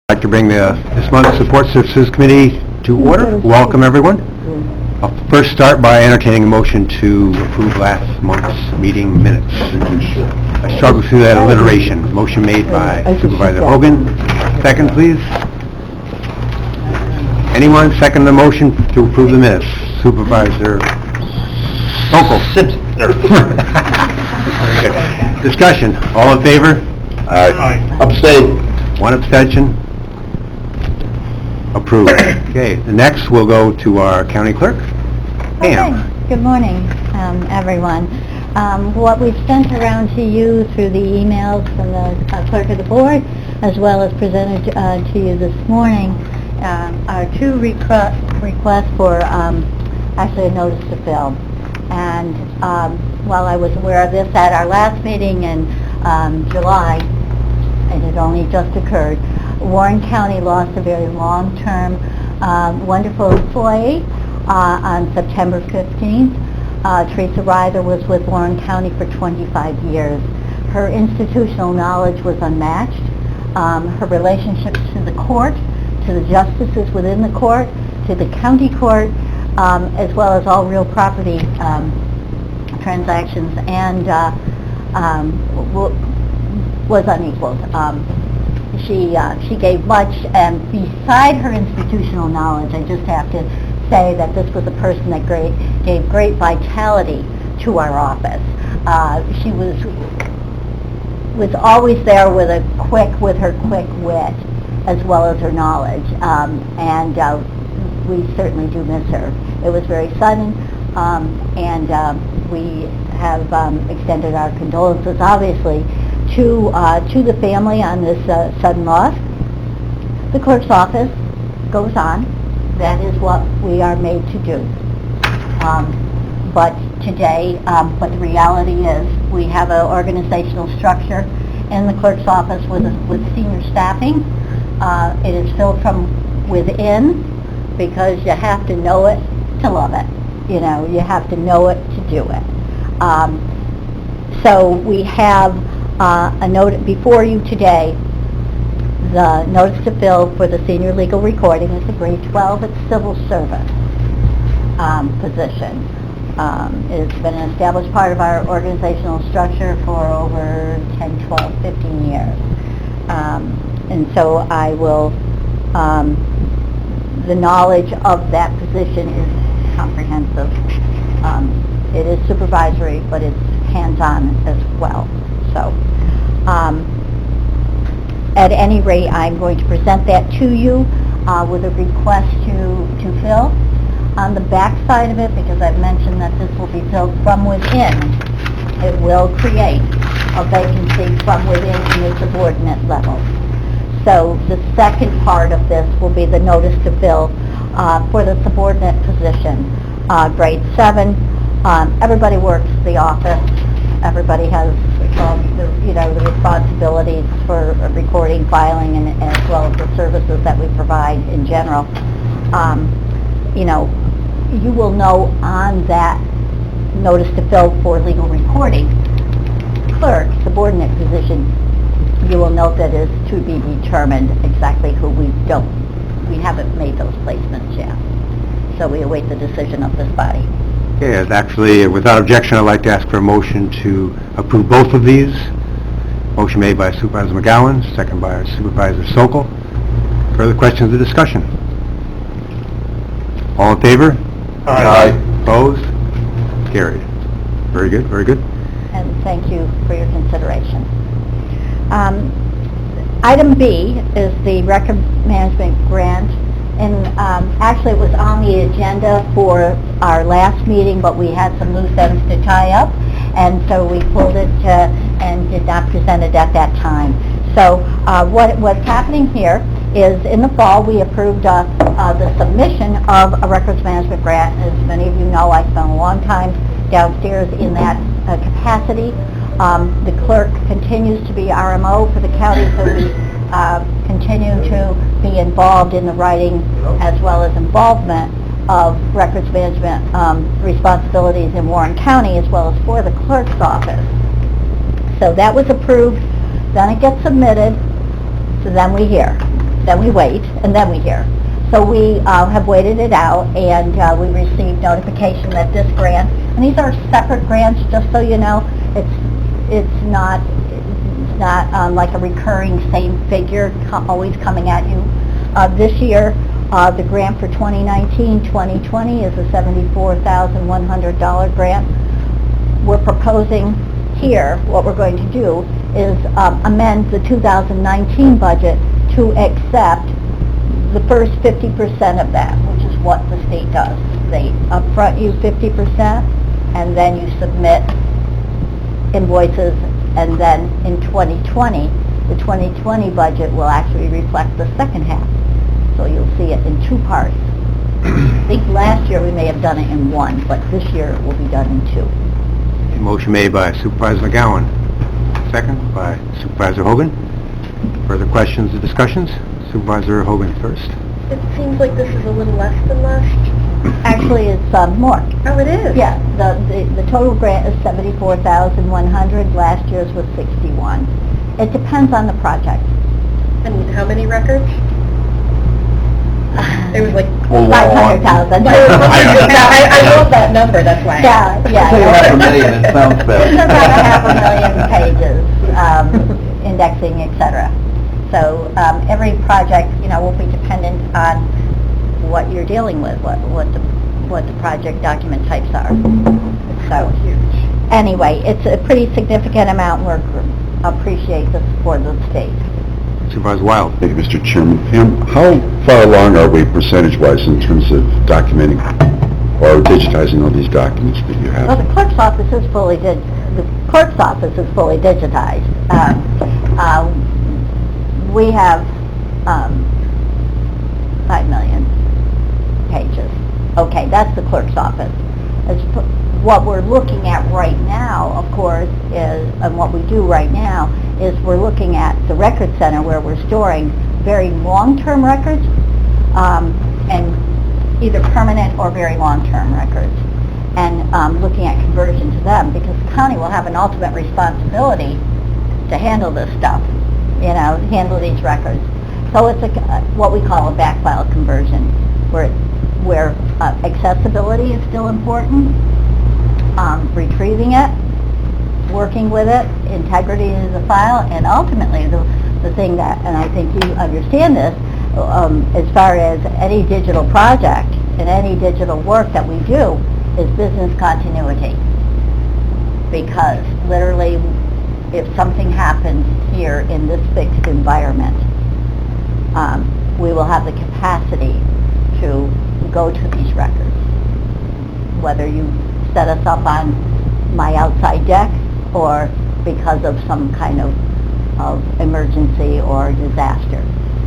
I'd like to bring this month's Support Services Committee to order. Welcome, everyone. I'll first start by entertaining a motion to approve last month's meeting minutes. I struggled through that alliteration. Motion made by Supervisor Hogan. Second, please. Anyone second the motion to approve the minutes? Supervisor Sokol. Simpson. Very good. Discussion. All in favor? Aye. Abstain. One abstention. Approved. Okay, the next we'll go to our county clerk. Pam. Okay. Good morning, everyone. What we've sent around to you through the emails from the clerk of the board, as well as presented to you this morning, are two requests for actually a notice to fill. And while I was aware of this at our last meeting in July, it had only just occurred, Warren County lost a very long-term, wonderful employee on September 15th. Teresa Ryder was with Warren County for 25 years. Her institutional knowledge was unmatched. Her relationships to the court, to the justices within the court, to the county court, as well as all real property transactions, and was unequaled. She gave much, and beside her institutional knowledge, I just have to say that this was a person that gave great vitality to our office. She was always there with her quick wit, as well as her knowledge, and we certainly do miss her. It was very sudden, and we have extended our condolences, obviously, to the family on this sudden loss. The clerk's office goes on. That is what we are made to do. But today, but the reality is, we have an organizational structure in the clerk's office with senior staffing. It is filled from within, because you have to know it to love it. You know, you have to know it to do it. So we have a note before you today. The notice to fill for the senior legal recording is a grade 12 at civil service position. It's been an established part of our organizational structure for over 10, 12, 15 years. And so I will, the knowledge of that position is comprehensive. It is supervisory, but it's hands-on as well. So, at any rate, I'm going to present that to you with a request to fill. On the back side of it, because I've mentioned that this will be filled from within, it will create a vacancy from within in the subordinate level. So the second part of this will be the notice to fill for the subordinate position, grade 7. Everybody works the office. Everybody has the responsibilities for recording, filing, and as well as the services that we provide in general. You will know on that notice to fill for legal recording clerk, subordinate position, you will note that it is to be determined exactly who we haven't made those placements yet. So we await the decision of this body. Okay, actually, without objection, I'd like to ask for a motion to approve both of these. Motion made by Supervisor McGowan, second by Supervisor Sokol. Further questions or discussion? All in favor? Aye. Opposed? Carried. Very good, very good. And thank you for your consideration. Item B is the record management grant. And actually it was on the agenda for our last meeting, but we had some loose ends to tie up, and so we pulled it and did not present it at that time. So what's happening here is, in the fall, we approved the submission of a records management grant. As many of you know, I spent a long time downstairs in that capacity. The clerk continues to be RMO for the county, so we continue to be involved in the writing as well as involvement of records management responsibilities in Warren County, as well as for the clerk's office. So that was approved, then it gets submitted, so then we hear. then we wait, and then we hear. So we have waited it out, and we received notification that this grant, and these are separate grants, just so you know, it's not like a recurring same figure always coming at you. This year, the grant for 2019-2020 is a $74,100 grant. We're proposing here, what we're going to do is amend the 2019 budget to accept the first 50% of that, which is what the state does. They upfront you 50%, and then you submit invoices, and then in 2020, the 2020 budget will actually reflect the second half. So you'll see it in two parts. I think last year we may have done it in one, but this year it will be done in two. A motion made by Supervisor McGowan, second by Supervisor Hogan. Further questions or discussions? Supervisor Hogan first. It seems like this is a little less than last. Actually, it's more. Oh, it is? Yeah, the total grant is $74,100. Last year's was $61,000. It depends on the project. And how many records? It was like... 500,000. I love that number, that's why. Yeah. Say $500,000, it sounds better. It's about 500,000 pages, indexing, etc. So every project, will be dependent on what you're dealing with, what the project document types are. So anyway, it's a pretty significant amount, and we appreciate the support of the state. Supervisor Wild. Thank you, Mr. Chairman. Pam, how far along are we percentage-wise in terms of documenting or digitizing all these documents that you Well, have? the clerk's office is fully digitized. We have 5 million pages. Okay, that's the clerk's office. What we're looking at right now, of course, is, and what we do right now, is we're looking at the record center where we're storing very long-term records, and either permanent or very long-term records, and looking at conversion to them, because the county will have an ultimate responsibility to handle this stuff, handle these records. So it's what we call a back file conversion, where accessibility is still important, retrieving it, working with it, integrity of the file, and ultimately the thing that, and I think you understand this, as far as any digital project and any digital work that we do, is business continuity. Because literally, if something happens here in this fixed environment, we will have the capacity to go to these records. Whether you set us up on my outside deck, or because of some kind of emergency or disaster.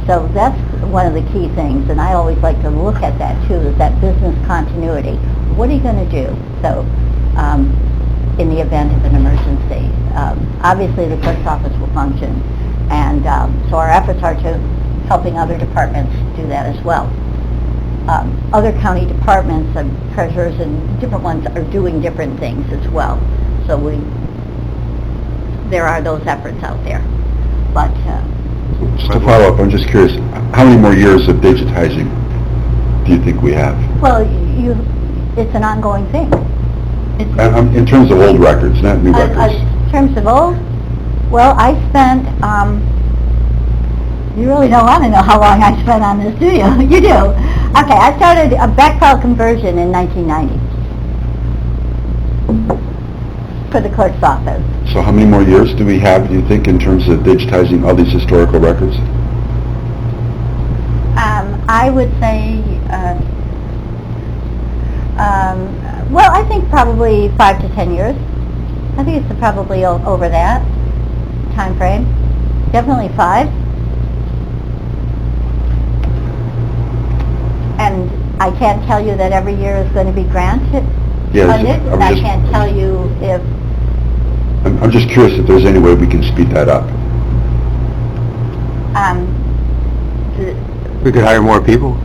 So that's one of the key things, and I always like to look at that too, is that business continuity. What are you going to do? So, in the event of an emergency, obviously the clerk's office will function, and so our efforts are to helping other departments do that as well. Other county departments and treasurers and different ones are doing different things as well. So there are those efforts out there. But Just to follow up, I'm just curious, how many more years of digitizing do you think we have? well, it's an ongoing thing. In terms of old records, not new records. In terms of old, well, I spent, you really don't want to know how long I spent on this, do you? You do. Okay, I started a back file conversion in 1990 for the clerk's office. So how many more years do we have, do you think, in terms of digitizing all these historical records? I would say, well, I think probably 5 to 10 years. I think it's probably over that time frame. Definitely 5. And I can't tell you that every year is going to be granted, funded. I can't tell you if... I'm just curious if there's any way we can speed that up. We could hire more people.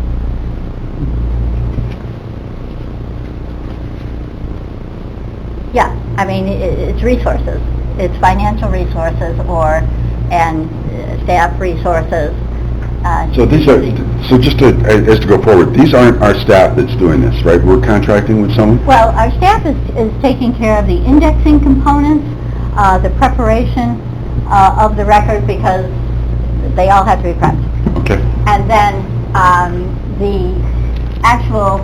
Yeah, I mean, it's resources. It's financial resources and staff resources. So these are, so just to, as to go forward, these aren't our staff that's doing this, right? We're contracting with someone? Well, our staff is taking care of the indexing components, the preparation of the record, because they all have to be prepped. Okay. And then the actual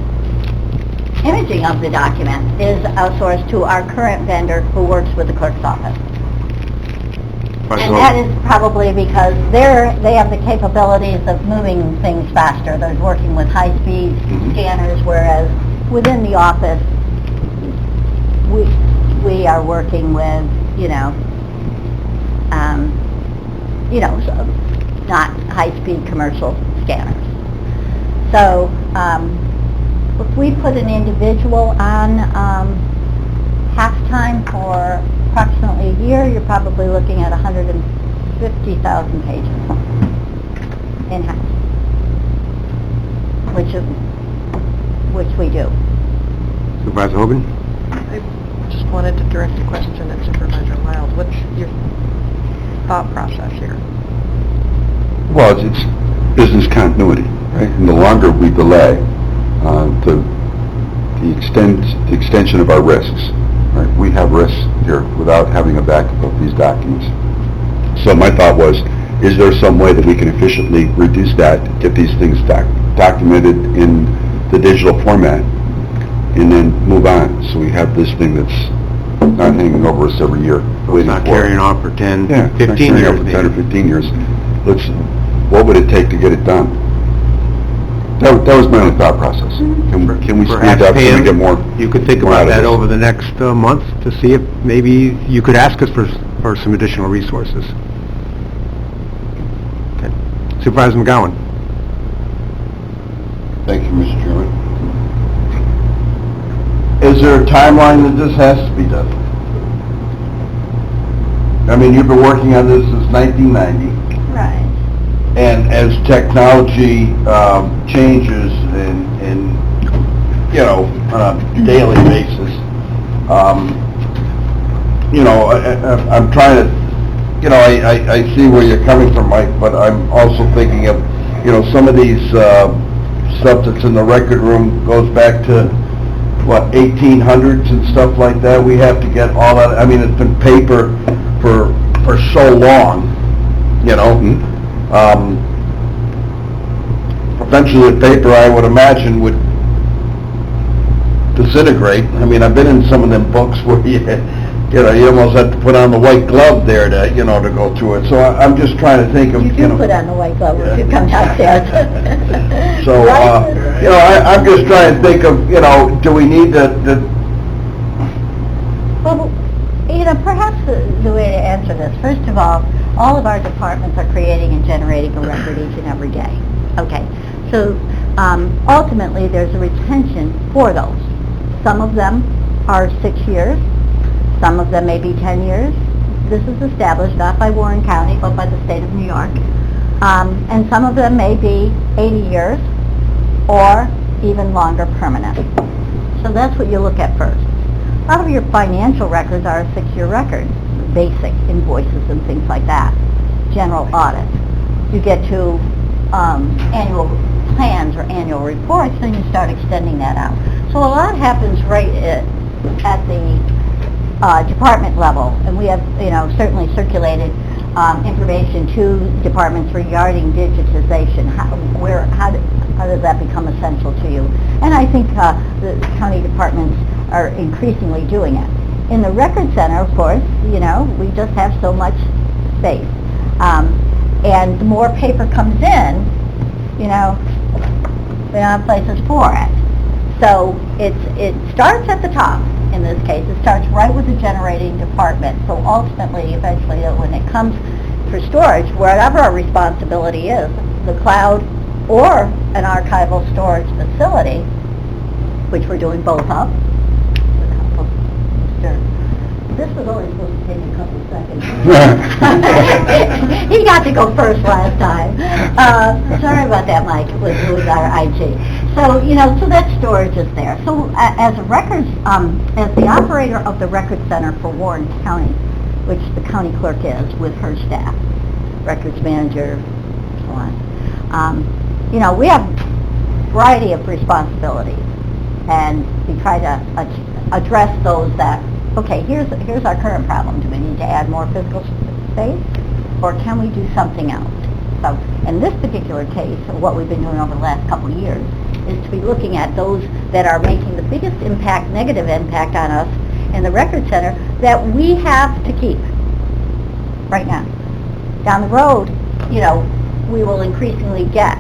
imaging of the document is outsourced to our current vendor who works with the clerk's office. And that is probably because they have the capabilities of moving things faster. They're working with high-speed scanners, whereas within the office, we are working with, not high-speed commercial scanners. So, if we put an individual on half-time for approximately a year, you're probably looking at 150,000 pages in-house, which we do. Supervisor Hogan? I just wanted to direct a question at Supervisor Miles. What's your thought process here? Well, it's business continuity, right? And the longer we delay, the extension of our risks, right? We have risks here without having a backup of these documents. So my thought was, is there some way that we can efficiently reduce that, get these things documented in the digital format, and then move on? So we have this thing that's not hanging over us every year. It's not carrying on for 10, Yeah, 15 years, for 10 or maybe. 15 years. What would it take to get it done? That was my own thought process. Can we speed Perhaps, up, can we Pam, get more? you could think more out about of that this? over the next month to see if maybe you could ask us for some additional resources. Okay. Supervisor McGowan? Thank you, Mr. Chairman. Is there a timeline that this has to be done? I mean, you've been working on this since 1990, Right. and as technology changes on a daily basis, I'm trying to, I see where you're coming from, Mike, but I'm also thinking of, some of these stuff that's in the record room goes back to, 1800s and stuff like that. We have to get all that, I mean, it's been paper for so long, Eventually the paper, I would imagine, would disintegrate. I mean, I've been in some of them books where you almost have to put on the white glove there to, to go through it. So I'm just trying to think of, You do put on the white glove if you come downstairs. So, I'm just trying to think of, do we need to Well, perhaps the way to answer this, first of all of our departments are creating and generating a record each and every day. Okay, so ultimately there's a retention for those. Some of them are 6 years, some of them may be 10 years. This is established not by Warren County, but by the state of New York. And some of them may be 80 years or even longer permanent. So that's what you look at first. A lot of your financial records are a 6-year record, basic invoices and things like that, general audit. You get to annual plans or annual reports, then you start extending that out. So a lot happens right at the department level, and we have, certainly circulated information to departments regarding digitization. How does that become essential to you? And I think the county departments are increasingly doing it. In the record center, of course, we just have so much space. And the more paper comes in, we don't have places for it. So it starts at the top. In this case, it starts right with the generating department. So ultimately, eventually, when it comes for storage, wherever our responsibility is, the cloud or an archival storage facility, which we're doing both of. This was only supposed to take a couple of seconds. He got to go first last time. Sorry about that, Mike, with our IG. So, so that storage is there. So as a records, as the operator of the record center for Warren County, which the county clerk is with her staff, records manager, so on, We have a variety of responsibilities, and we try to address those that, okay, here's our current problem. Do we need to add more physical space, or can we do something else? So in this particular case, what we've been doing over the last couple of years is to be looking at those that are making the biggest impact, negative impact on us in the Record Center that we have to keep right now. Down the road, we will increasingly get,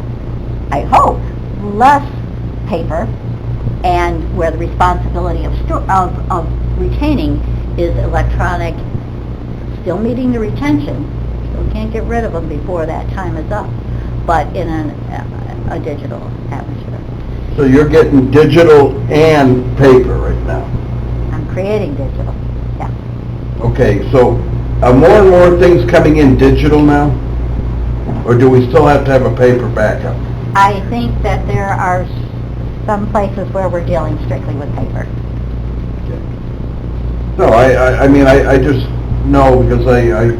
I hope, less paper, and where the responsibility of retaining is electronic, still meeting the retention, so we can't get rid of them before that time is up, but in a digital atmosphere. So you're getting digital and paper right now? I'm creating digital, yeah. Okay, so are more and more things coming in digital now? Or do we still have to have a paper backup? I think that there are some places where we're dealing strictly with paper. No, I mean, I just know because I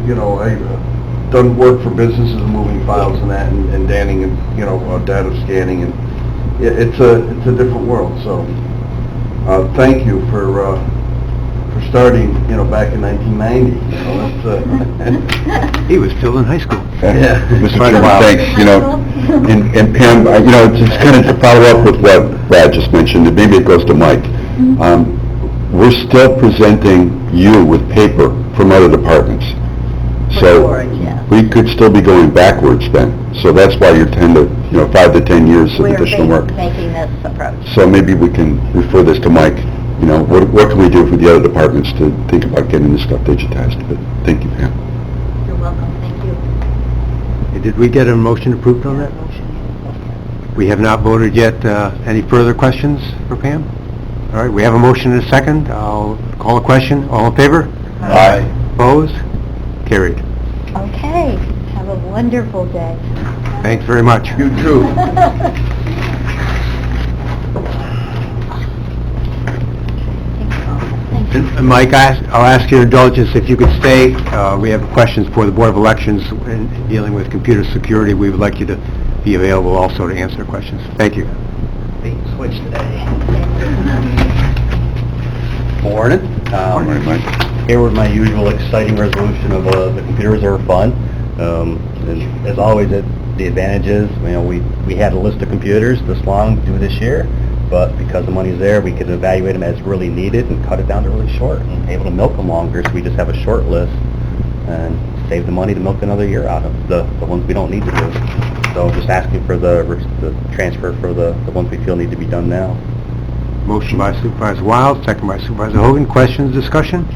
done work for businesses moving files and that and danning and, data scanning, and it's a different world, so, thank you for starting, back in 1990, He was still in high school. Yeah. Mr. Chairman, thanks, and Pam, it's kind of to follow up with what Brad just mentioned, and maybe it goes to Mike. We're still presenting you with paper from other departments. So Storage, yes. we could still be going backwards then. So that's why you're 5 to 10 years of additional work. We're making this approach. So maybe we can refer this to Mike. What can we do for the other departments to think about getting this stuff digitized? But thank you, Pam. You're welcome, thank you. Did we get a motion approved on that? We have not voted yet. Any further questions for Pam? All right, we have a motion and a second. I'll call a question. All in favor? Aye. Opposed? Carried. Okay, have a wonderful day. Thanks very much. You too. And Mike, I'll ask your indulgence if you could stay. We have questions for the Board of Elections in dealing with computer security. We would like you to be available also to answer questions. Thank you. Switch today. Morning. Morning, Mike. Here with my usual exciting resolution of the Computer Reserve Fund. And as always, the advantages, we had a list of computers this long due this year, but because the money's there, we can evaluate them as really needed and cut it down to really short and able to milk them longer, so we just have a short list and save the money to milk another year out of the ones we don't need to do. So just asking for the transfer for the ones we feel need to be done now. Motion by Supervisor Wild, second by Supervisor Hogan. Questions, discussion?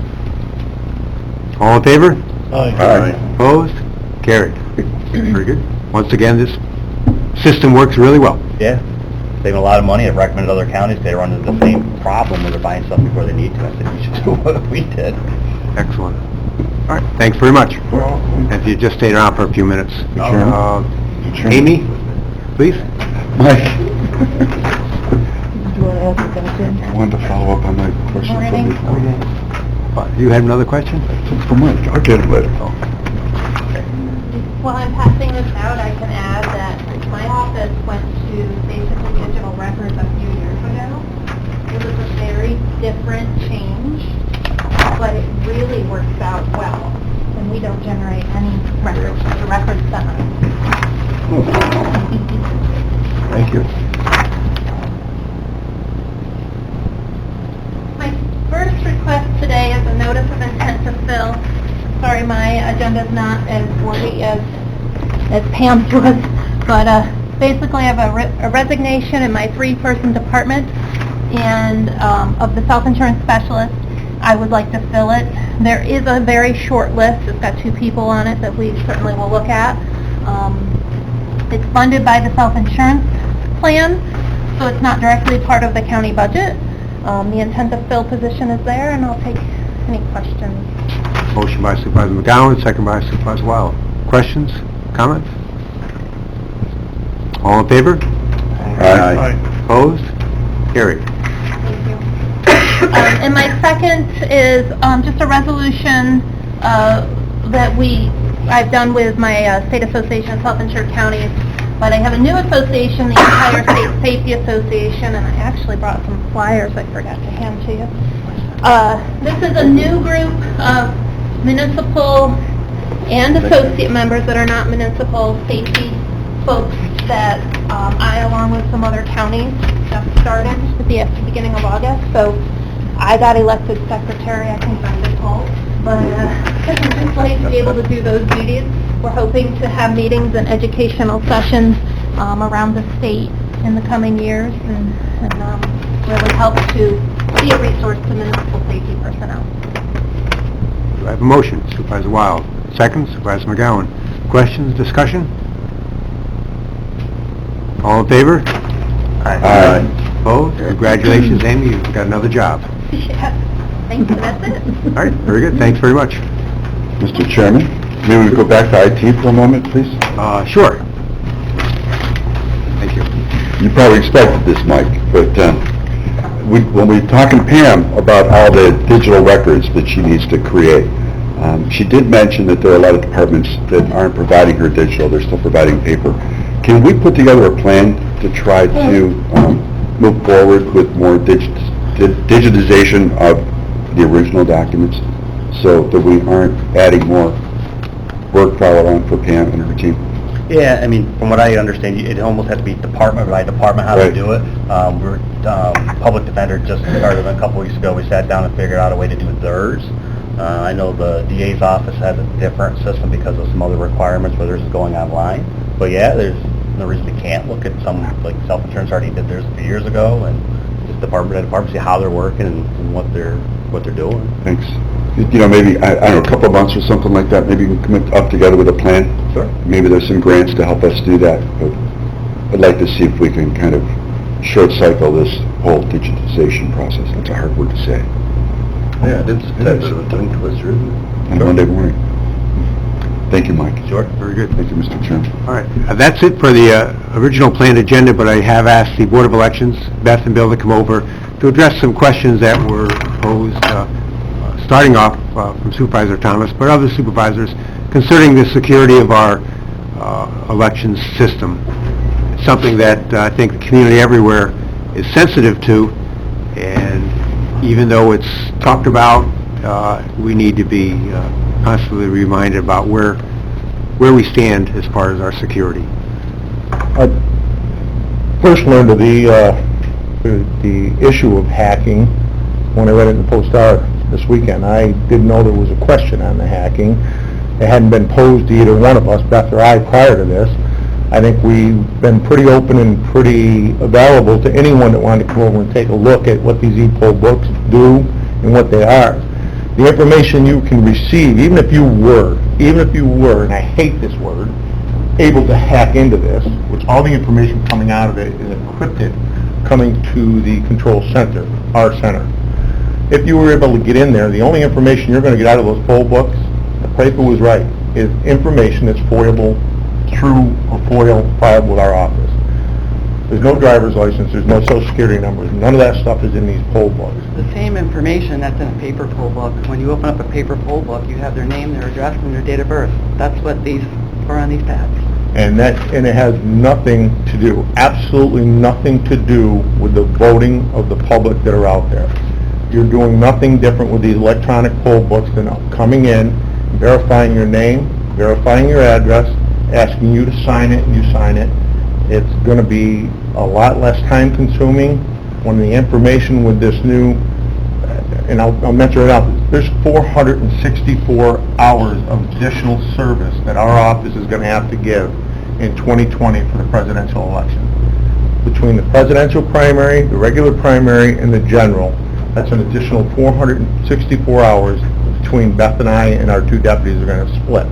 All in favor? Aye. Opposed? Carried. Very good. Once again, this system works really well. Yeah, saving a lot of money. I've recommended other counties, they run into the same problem where they're buying stuff before they need to. I said, we should do what we did. Excellent. All right, thanks very much. And if you just stay around for a few minutes. Amy, please. Mike, Do you want to ask a question? I wanted to follow up on my question from before. You had another question? For Mike, I'll get it later. While I'm passing this out, I can add that my office went to basically digital records a few years ago. It was a very different change, but it really works out well. And we don't generate any records for the record center. Thank you. My first request today is a notice of intent to fill. Sorry, my agenda's not as wordy as Pam's was, but basically I have a resignation in my 3-person department and of the self-insurance specialist. I would like to fill it. There is a very short list. It's got 2 people on it that we certainly will look at. It's funded by the self-insurance plan, so it's not directly part of the county budget. The intent to fill position is there, and I'll take any questions. Motion by Supervisor McGowan, second by Supervisor Wild. Questions, comments? All in favor? Aye. Opposed? Carried. Thank you. And my second is just a resolution that I've done with my State Association of Self-Insured Counties But I have a new association, the Empire State Safety Association, and I actually brought some flyers I forgot to hand to you. This is a new group of municipal and associate members that are not municipal safety folks that I, along with some other counties, have started at the beginning of August. So I got elected secretary, I think by default, but it's just nice to be able to do those duties. We're hoping to have meetings and educational sessions around the state in the coming years and really help to be a resource to municipal safety personnel. Do I have a motion? Supervisor Wild. Second, Supervisor McGowan. Questions, discussion? All in favor? Aye. Opposed? Congratulations, Amy, you've got another job. Yes, thank you, that's it. All right, very good, thanks very much. Mr. Chairman, may we go back to IT for a moment, please? Sure. Thank you. You probably expected this, Mike, but when we talking to Pam about all the digital records that she needs to create, she did mention that there are a lot of departments that aren't providing her digital, they're still providing paper. Can we put together a plan to try to move forward with more digitization of the original documents so that we aren't adding more work file on for Pam and her team? Yeah, I mean, from what I understand, it almost has to be department by department how to Right. do it. Public Defender just started a couple weeks ago. We sat down and figured out a way to do theirs. I know the DA's office has a different system because of some other requirements where theirs is going online. But yeah, there's no reason we can't look at some, like self-insurance already did theirs a few years ago, and just department by department, see how they're working and what they're doing. Thanks. You know, maybe, I don't know, a couple of months or something like that, maybe we can come up together with a plan? Sure. Maybe there's some grants to help us do that, but I'd like to see if we can kind of short cycle this whole digitization process. That's a hard word to say. Yeah, it's a tongue twister, isn't it? On Monday morning. Thank you, Mike. Sure. Very good. Thank you, Mr. Chairman. All right, that's it for the original planned agenda, but I have asked the Board of Elections, Beth and Bill, to come over to address some questions that were posed, starting off from Supervisor Thomas, but other supervisors, concerning the security of our elections system. It's something that I think the community everywhere is sensitive to, and even though it's talked about, we need to be constantly reminded about where we stand as far as our security. I first learned of the issue of hacking when I read it in the Post-Star this weekend. I didn't know there was a question on the hacking. It hadn't been posed to either one of us, Beth or I, prior to this. I think we've been pretty open and pretty available to anyone that wanted to come over and take a look at what these e-poll books do and what they are. The information you can receive, even if you were, and I hate this word, able to hack into this, which all the information coming out of it is encrypted, coming to the control center, our center. If you were able to get in there, the only information you're going to get out of those poll books, the paper was right, is information that's FOIable through a FOIL filed with our office. There's no driver's license, there's no social security numbers, none of that stuff is in these poll books. The same information that's in a paper poll book. When you open up a paper poll book, you have their name, their address, and their date of birth. That's what these are on these tabs. And it has nothing to do, absolutely nothing to do with the voting of the public that are out there. You're doing nothing different with these electronic poll books than coming in, verifying your name, verifying your address, asking you to sign it, and you sign it. It's going to be a lot less time consuming when the information with this new, and I'll mention it out, there's 464 hours of additional service that our office is going to have to give in 2020 for the presidential election. Between the presidential primary, the regular primary, and the general, that's an additional 464 hours between Beth and I and our two deputies are going to split.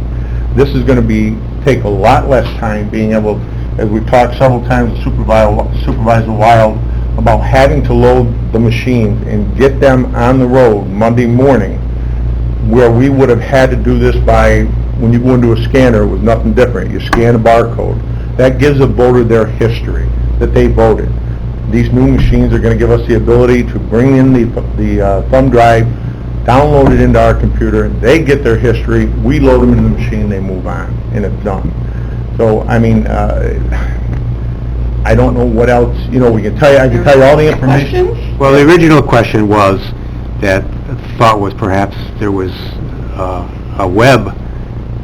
This is going to take a lot less time being able, as we've talked several times with Supervisor Wild, about having to load the machines and get them on the road Monday morning, where we would have had to do this by, when you go into a scanner, it was nothing different. You scan a barcode. That gives a voter their history, that they voted. These new machines are going to give us the ability to bring in the thumb drive, download it into our computer, they get their history, we load them into the machine, they move on, and it's done. So So, I mean, I don't know what else, you know, we can tell you, I can tell you all the information. Questions? Well, the original question was, that thought was perhaps there was a web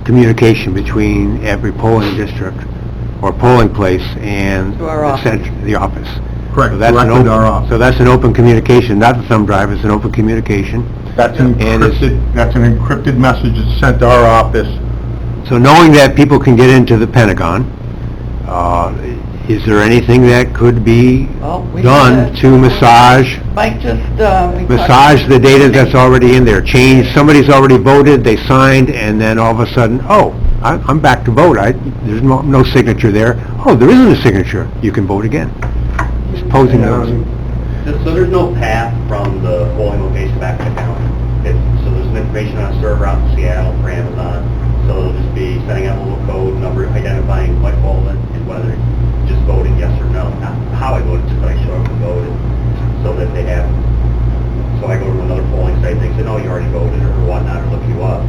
communication between every polling district or polling place and To our office. the office. Correct, So that's an directly to our open, office. so that's an open communication, not the thumb drive, it's an open communication. That's an And it's- encrypted message that's sent to our office. So knowing that people can get into the Pentagon, is there anything that could be Well, we done did. to massage Mike just, massage the data that's already in there, change, somebody's already voted, they signed, and then all of a sudden, oh, I'm back to vote, there's no signature there. Oh, there isn't a signature, you can vote again. Supposing those. So there's no path from the polling location back to the county. So there's some information on a server out in Seattle for Amazon, so it'll just be sending out a little code number, identifying Mike Baldwin, and whether just voted yes or no. Not how I voted, just that I show up and voted, so that they have, so I go to another polling site, they say, no, you already voted, or whatnot, or look you up.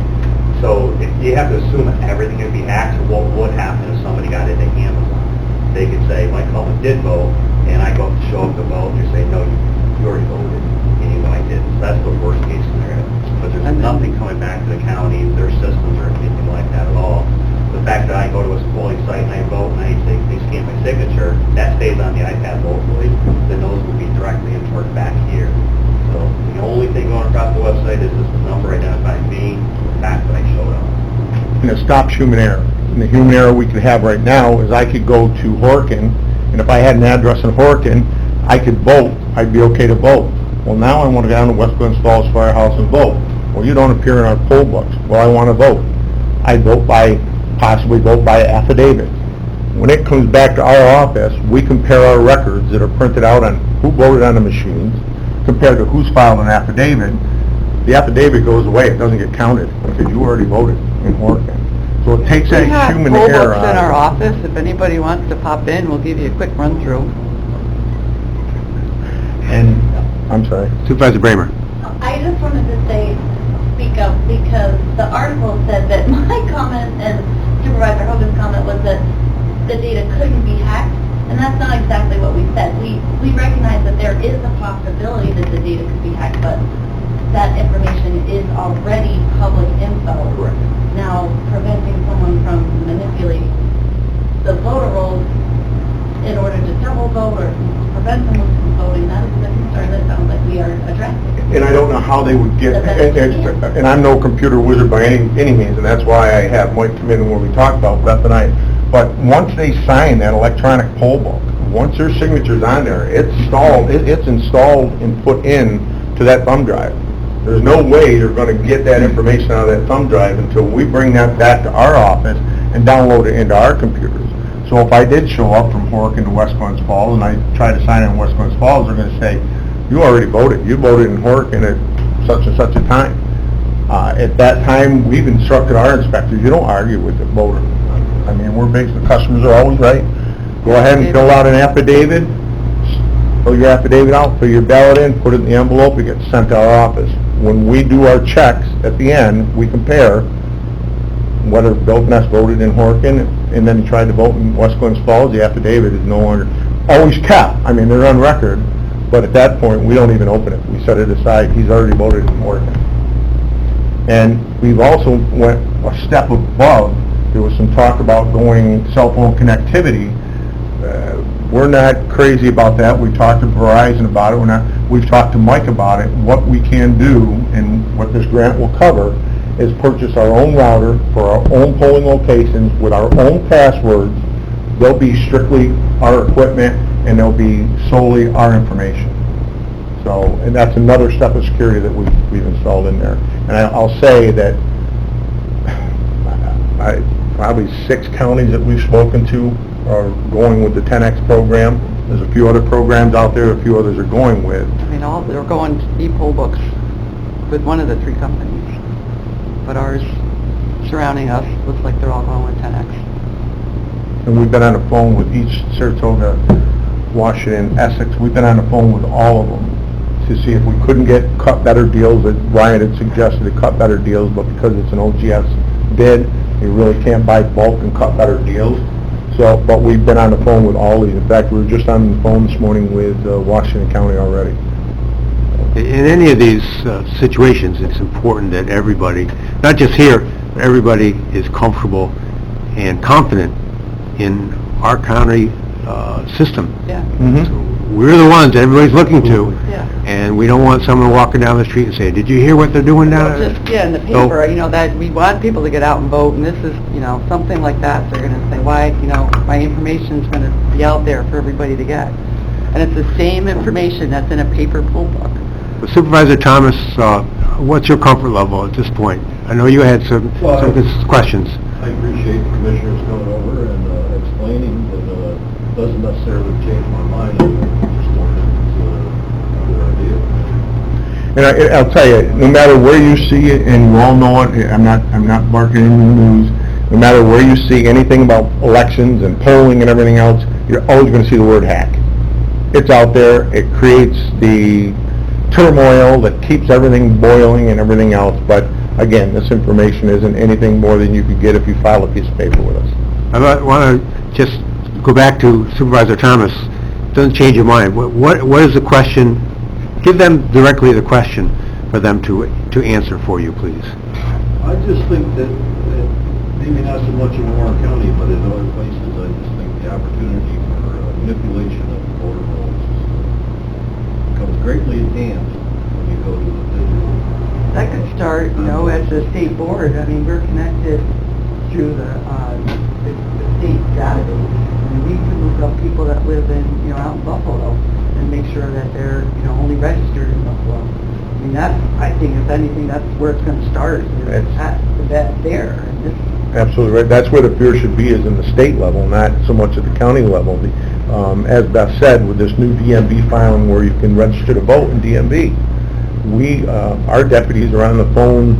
So if you have to assume that everything would be hacked, what would happen if somebody got into Amazon? They could say, Mike Baldwin did vote, and I go up to show up to vote, and you say, no, you already voted, and you know I did. So that's the worst case scenario. But there's nothing coming back to the county, their systems, or anything like that at all. The fact that I go to a polling site and I vote and they scan my signature, that stays on the iPad locally, then those will be directly imported back here. So the only thing going across the website is this number identifying me, the fact that I showed up. And it stops human error. And the human error we could have right now is I could go to Horkin, and if I had an address in Horkin, I could vote, I'd be okay to vote. Well, now I want to go down to West Glen Falls Firehouse and vote. Well, you don't appear in our poll books. Well, I want to vote. I possibly vote by affidavit. When it comes back to our office, we compare our records that are printed out on who voted on the machines compared to who's filed an affidavit. The affidavit goes away, it doesn't get counted because you already voted in Horkin. So it takes that human We have error poll books in our out. office. If anybody wants to pop in, we'll give you a quick run-through. And, I'm sorry. Supervisor Bramer. I just wanted to speak up, because the article said that my comment and Supervisor Hogan's comment was that the data couldn't be hacked, and that's not exactly what we said. We recognize that there is a possibility that the data could be hacked, but that information is already public info. Correct. Now, preventing someone from manipulating the voter rolls in order to double vote or prevent someone from voting, that is the concern that sounds like we are addressing. And I don't know how they would get, and I'm no computer wizard by any means, and that's why I have Mike come in when we talk about Beth and I. But once they sign that electronic poll book, once their signature's on there, it's installed and put in to that thumb drive. There's no way you're going to get that information out of that thumb drive until we bring that back to our office and download it into our computers. So if I did show up from Horkin to West Glens Falls and I try to sign in West Glens Falls, they're going to say, you already voted. You voted in Horkin at such and such a time. At that time, we've instructed our inspectors, you don't argue with the voter. I mean, the customers are always right. Go ahead and fill out an affidavit, fill your affidavit out, fill your ballot in, put it in the envelope, it gets sent to our office. When we do our checks at the end, we compare whether Bill Ness voted in Horkin and then he tried to vote in West Glens Falls. The affidavit is no longer, always kept, I mean, they're on record, but at that point, we don't even open it. We set it aside, he's already voted in Horkin. And we've also went a step above. There was some talk about going cell phone connectivity. We're not crazy about that. We talked to Verizon about it. We've talked to Mike about it. What we can do, and what this grant will cover, is purchase our own router for our own polling locations with our own passwords. They'll be strictly our equipment, and they'll be solely our information. So, and that's another step of security that we've installed in there. And I'll say that probably 6 counties that we've spoken to are going with the 10X program. There's a few other programs out there, a few others are going with. I mean, they're going e-poll books with one of the 3 companies. But ours, surrounding us, looks like they're all going with 10X. And we've been on the phone with each, Saratoga, Washington, Essex, we've been on the phone with all of them to see if we couldn't get cut better deals. That Ryan had suggested to cut better deals, but because it's an OGS bid, you really can't buy bulk and cut better deals. So, but we've been on the phone with all these. In fact, we were just on the phone this morning with Washington County already. In any of these situations, it's important that everybody, not just here, but everybody is comfortable and confident in our county system. Yeah, We're the ones that everybody's looking to, yeah. and we don't want someone walking down the street and say, "Did you hear what they're doing down Well, there?" just, yeah, in the So- paper, that we want people to get out and vote, and this is, something like that, they're gonna say, why, my information's gonna be out there for everybody to get. And it's the same information that's in a paper poll book. Supervisor Thomas, what's your comfort level at this point? I know you had some questions. I appreciate the commissioners coming over and explaining, but doesn't necessarily change my mind. I just wanted it's a good idea. And I'll tell you, no matter where you see it, and you all know it, I'm not barking in the news, no matter where you see anything about elections and polling and everything else, you're always going to see the word hack. It's out there, it creates the turmoil that keeps everything boiling and everything else, but again, this information isn't anything more than you could get if you file a piece of paper with us. I want to just go back to Supervisor Thomas. Doesn't change your mind. What is the question? Give them directly the question for them to answer for you, please. I just think that maybe not so much in Warren County, but in other places, I just think the opportunity for manipulation of voter rolls becomes greatly enhanced when you go to the digital. That could start, at the state board. I mean, we're connected through the state database. I mean, we can look up people that live in, out in Buffalo and make sure that they're, only registered in Buffalo. I mean, I think if anything, that's where it's going to start, is at that there. And this, Absolutely right. That's where the fear should be, is in the state level, not so much at the county level. As Beth said, with this new DMV filing where you can register to vote in DMV, our deputies are on the phone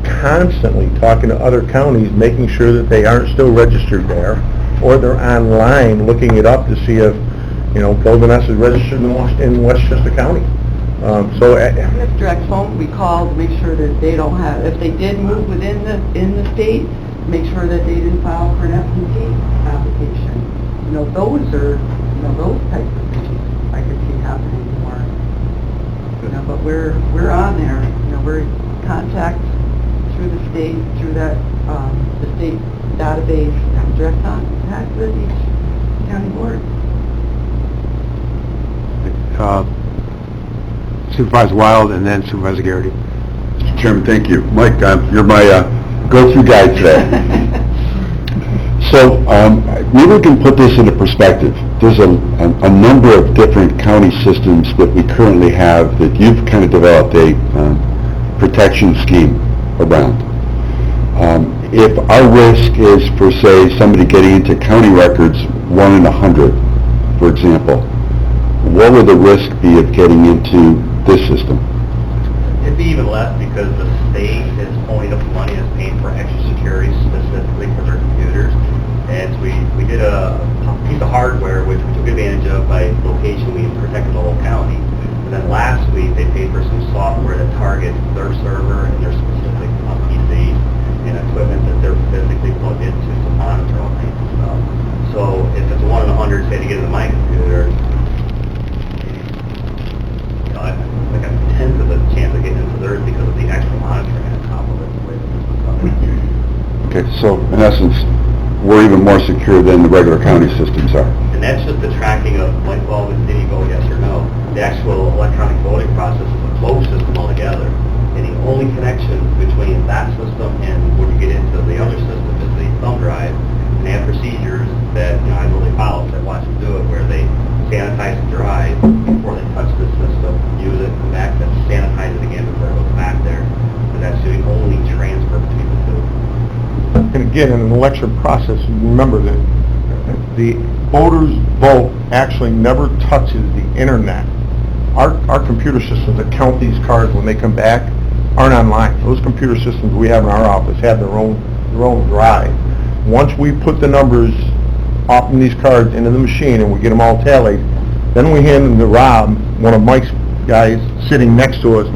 constantly talking to other counties, making sure that they aren't still registered there, or they're online looking it up to see if, Bill Vaness is registered in Westchester County. we have direct phone, we call to make sure that they don't have, if they did move within in the state, make sure that they didn't file for an absentee application. Those are, those types of things I could see happening more. But we're on there, we're in contact through the state, through that, the state database, have direct contact with each county board. Supervisor Wild and then Supervisor Garrity. Mr. Chairman, thank you. Mike, you're my go-to guy today. So, maybe we can put this into perspective. There's a number of different county systems that we currently have that you've kind of developed a protection scheme around. If our risk is for, say, somebody getting into county records 1 in 100, for example, what would the risk be of getting into this system? It'd be even less because the state is pulling up money that's paying for extra security specifically for their computers. And so we did a piece of hardware which we took advantage of by location. We protected the whole county. And then last week they paid for some software that targets their server and their specific PCs and equipment that they're physically plugged into to monitor all kinds of stuff. So if it's a 1 in 100, say to get into my computer, like a tenth of a chance of getting into theirs because of the extra monitoring on top of it. Okay, so in essence, we're even more secure than the regular county systems are. And that's just the tracking of, like, well, did he vote yes or no? The actual electronic voting process is a closed system altogether. And the only connection between that system and when you get into the other system is the thumb drive. And they have procedures that, I really follow, that watch them do it, where they sanitize the drive before they touch the system, use it, come back, then sanitize it again before it goes back there. But that's the only transfer between the two. And again, in an election process, remember that the voters' vote actually never touches the internet. Our computer systems that count these cards when they come back aren't online. Those computer systems we have in our office have their own drive. Once we put the numbers off in these cards into the machine and we get them all tallied, then we hand them to Rob, one of Mike's guys sitting next to us,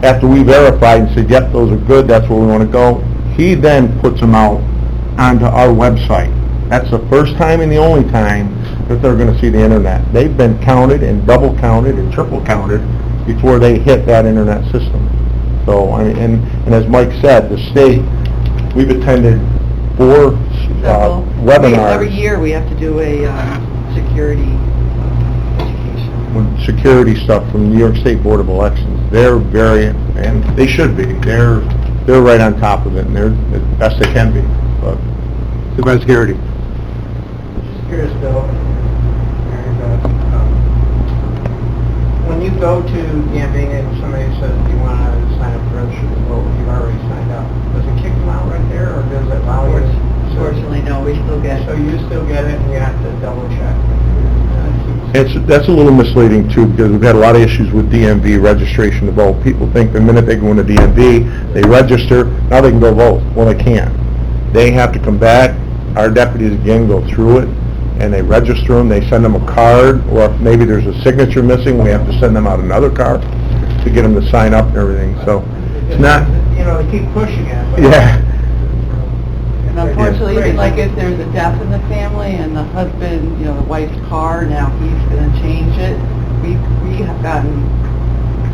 after we verified and said, yep, those are good, that's where we want to go. He then puts them out onto our website. That's the first time and the only time that they're gonna see the internet. They've been counted and double counted and triple counted before they hit that internet system. So, I mean, and as Mike said, the state, we've attended 4 Several. webinars. Every year, we have to do a security education. With security stuff from New York State Board of Elections. They're very, and they should be, they're right on top of it, and they're the best they can be. But Supervisor Garrity. Just curious, Bill, Mary Beth, when you go to DMV and somebody says, do you want to sign up for register to vote, you've already signed up, does it kick them out right there, or does it allow you? Fortunately, no, we still get. So you still get it, and you have to double check. that's a little misleading too, because we've had a lot of issues with DMV registration to vote. People think the minute they go into DMV, they register, now they can go vote. Well, they can't. They have to come back, our deputies again go through it, and they register them, they send them a card, or if maybe there's a signature missing, we have to send them out another card to get them to sign up and everything, so it's not, You know, they keep pushing it. but- yeah. And unfortunately, even like if there's a death in the family and the husband, you know, the wife's car, now he's gonna change it, we have gotten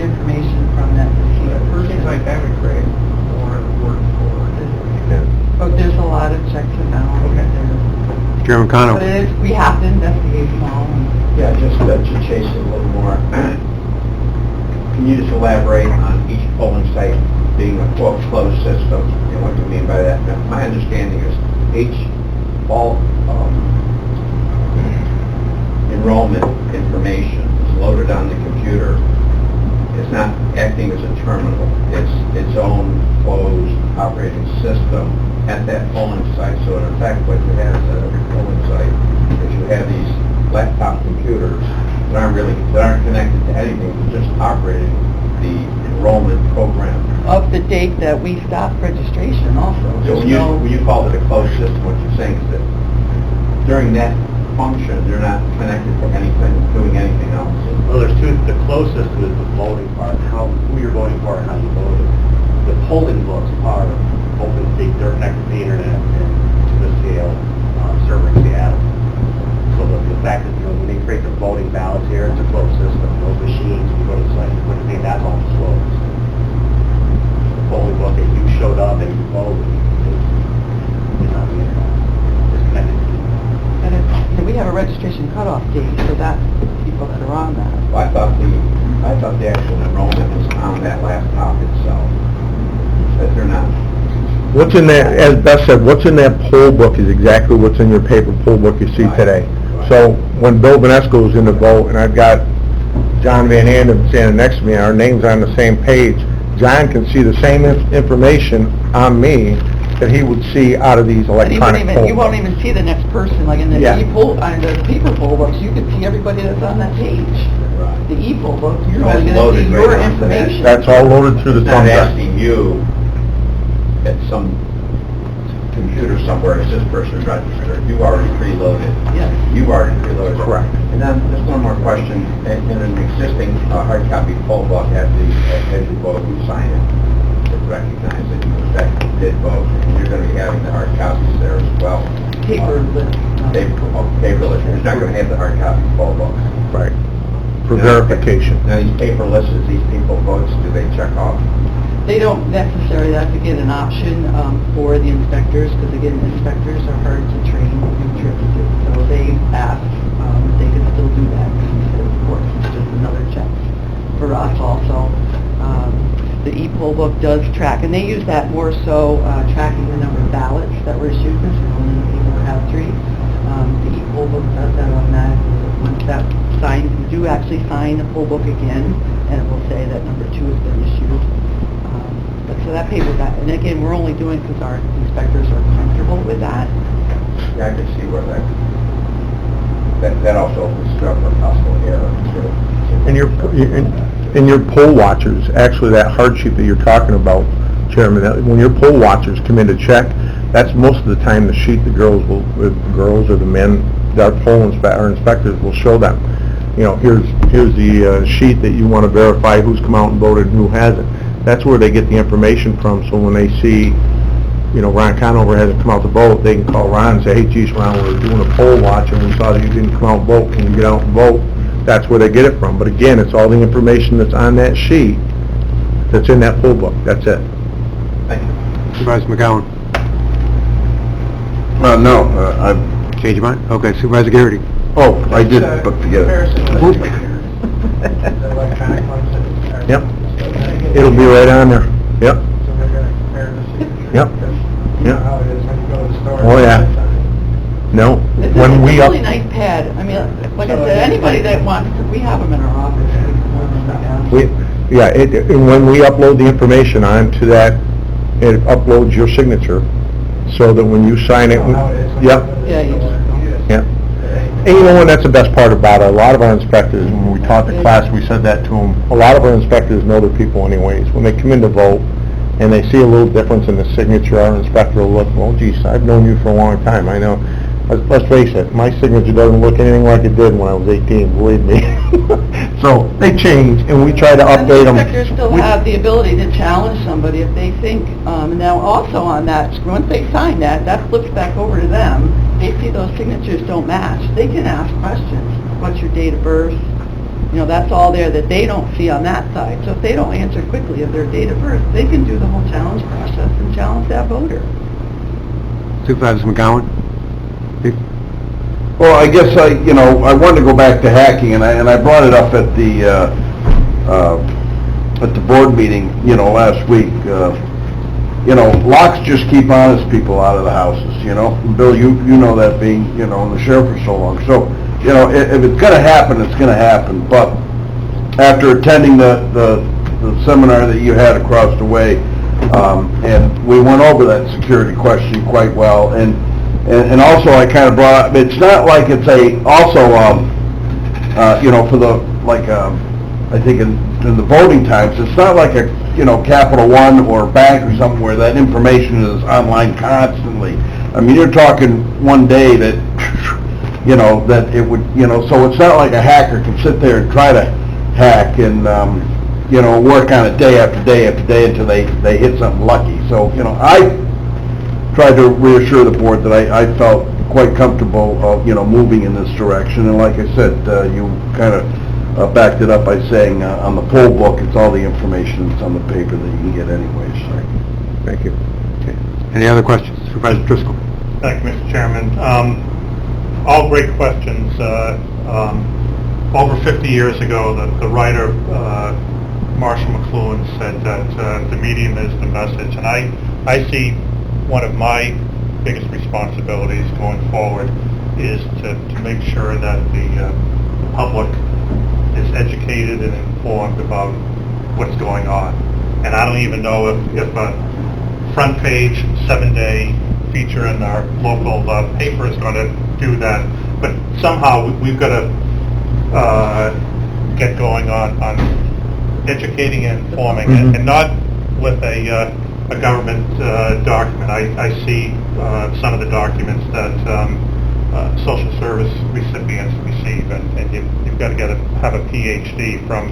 information from that deceased person. Seems like that would create more work for. But there's a lot of checks and balances there. Chairman Cano. But it is, we have to investigate them all. Yeah, just to chase it a little more. Can you just elaborate on each polling site being a quote closed system? You know, what do you mean by that? Now, my understanding is all enrollment information is loaded on the computer. It's not acting as a terminal. It's its own closed operating system at that polling site. So in effect, what you have is at every polling site is you have these laptop computers that aren't connected to anything, they're just operating the enrollment program. Of the date that we stopped registration also. So when you call it a closed system, what you're saying is that during that function, they're not connected to anything, doing anything else. Well, there's two, the closed system is the voting part, who you're voting for and how you voted. The polling books are open, they're connected to the internet and to the scale server in Seattle. So the fact that, when they create the voting ballots here, it's a closed system. Those machines, you go to the site, you put it in, that's all closed. The polling book, if you showed up and you voted, it's on the internet. It's connected to the internet. And we have a registration cutoff date for that, people that are on that. Well, I thought the actual enrollment was on that laptop itself, that they're not. What's in that, as Beth said, what's in that poll book is exactly what's in your paper poll book you see today. So when Bill Vanesco was in the vote, and I've got John Van Anden standing next to me, our names on the same page, John can see the same information on me that he would see out of these electronic poll You won't books. even see the next person, like in the Yeah. on the paper poll books, you can see everybody that's on that page. The e-poll book, you're That's only gonna loaded see right your onto that. information. That's all loaded through the It's thumb not drive. asking you at some computer somewhere, is this person registered? You already preloaded. Yes. You already preloaded. Correct. And then, just one more question. In an existing hard copy poll book, as you vote, you sign it. It recognizes that you in fact did vote. And you're going to be having the hard copies there as well. Paperless. Paperless. You're not going to have the hard copy poll book. Right, for verification. Now, these paperless, as these people votes, do they check off? They don't necessarily have to get an option for the inspectors, because again, inspectors are hard to train and tricky. So they ask if they can still do that, because of course, it's just another check for us also. The e-poll book does track, and they use that more so tracking the number of ballots that were issued, because how many people have three. The e-poll book does that automatically. Once that's signed, you do actually sign the poll book again, and it will say that number 2 has been issued. So that paper, and again, we're only doing because our inspectors are comfortable with that. Yeah, I can see where that also opens up for possible error. And your poll watchers, actually that hard sheet that you're talking about, Chairman, when your poll watchers come in to check, that's most of the time the sheet the girls or the men, our our inspectors will show them. You know, here's the sheet that you want to verify who's come out and voted and who hasn't. That's where they get the information from, so when they see Ron Conover hasn't come out to vote, they can call Ron and say, hey, geez, Ron, we're doing a poll watch and we saw that you didn't come out and vote, can you get out and vote? That's where they get it from. But again, it's all the information that's on that sheet that's in that poll book, that's it. Supervisor McGowan, No, I, change your mind? Okay, Supervisor Garrity. oh, I did put together. Yep. It'll be right on there. Yep. Yep. Yep. Oh, yeah. No, It's when a we up... really nice pad. I mean, like I said, anybody that wants, we have them in our office. And when we upload the information onto that, it uploads your signature, so that when you sign it... Yep. Yeah, you Yeah. And you know what, that's the best part about it. A lot of our inspectors, when we taught the class, we said that to them, a lot of our inspectors know their people anyways. When they come in to vote, and they see a little difference in the signature, our inspector will look, well, geez, I've known you for a long time, I know. Let's face it, my signature doesn't look anything like it did when I was 18, believe me. So, they change, and we try to update them. And the inspectors still have the ability to challenge somebody if they think, now also on that, once they sign that, that flips back over to them. They see those signatures don't match. They can ask questions. What's your date of birth? That's all there that they don't see on that side. So if they don't answer quickly of their date of birth, they can do the whole challenge process and challenge that voter. Supervisor McGowan? Well, I guess I wanted to go back to hacking, and I brought it up at the board meeting, last week. Locks just keep honest people out of the houses, Bill, you know that being, the sheriff for so long. So, if it's gonna happen, it's gonna happen. But after attending the seminar that you had across the way, and we went over that security question quite well, and also I kind of brought up, it's not like it's for the, I think in the voting times, it's not like a, Capital One or bank or something where that information is online constantly. I mean, you're talking one day that, that it would, so it's not like a hacker can sit there and try to hack and, work on it day after day after day until they hit something lucky. So, I tried to reassure the board that I felt quite comfortable, moving in this direction. And like I said, you kind of backed it up by saying on the poll book, it's all the information that's on the paper that you can get anyways. So. Thank you. Okay. Any other questions? Supervisor Driscoll? Thank you, Mr. Chairman. All great questions. Over 50 years ago, the writer, Marshall McLuhan, said that the medium is the message. And I see one of my biggest responsibilities going forward is to make sure that the public is educated and informed about what's going on. And I don't even know if a front page, 7-day feature in our local paper is going to do that. But somehow we've got to get going on educating and informing, and not with a government document. I see some of the documents that social service recipients receive, and you've got to have a PhD from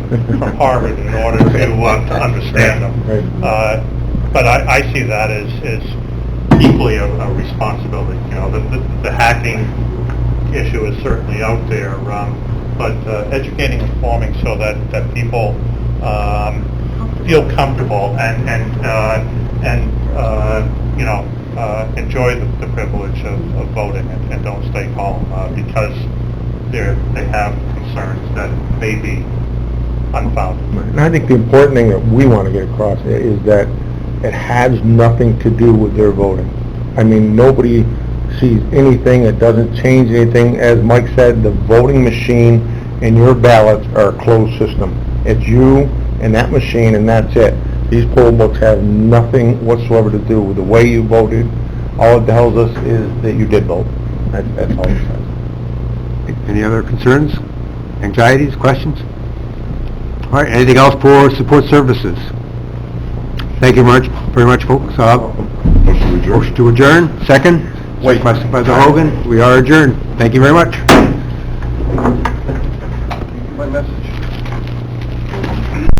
Harvard in order to understand them. But I see that as equally a responsibility. The hacking issue is certainly out there, but educating and informing so that people feel comfortable and enjoy the privilege of voting and don't stay home because they have concerns that may be unfounded. And I think the important thing that we want to get across is that it has nothing to do with their voting. I mean, nobody sees anything, it doesn't change anything. As Mike said, the voting machine and your ballots are a closed system. It's you and that machine, and that's it. These poll books have nothing whatsoever to do with the way you voted. All it tells us is that you did vote. That's all it says. Any other concerns, anxieties, questions? All right, anything else for support services? Thank you very much, folks. Motion to adjourn. Second? Wait, by Supervisor Hogan. We are adjourned. Thank you very much. My message.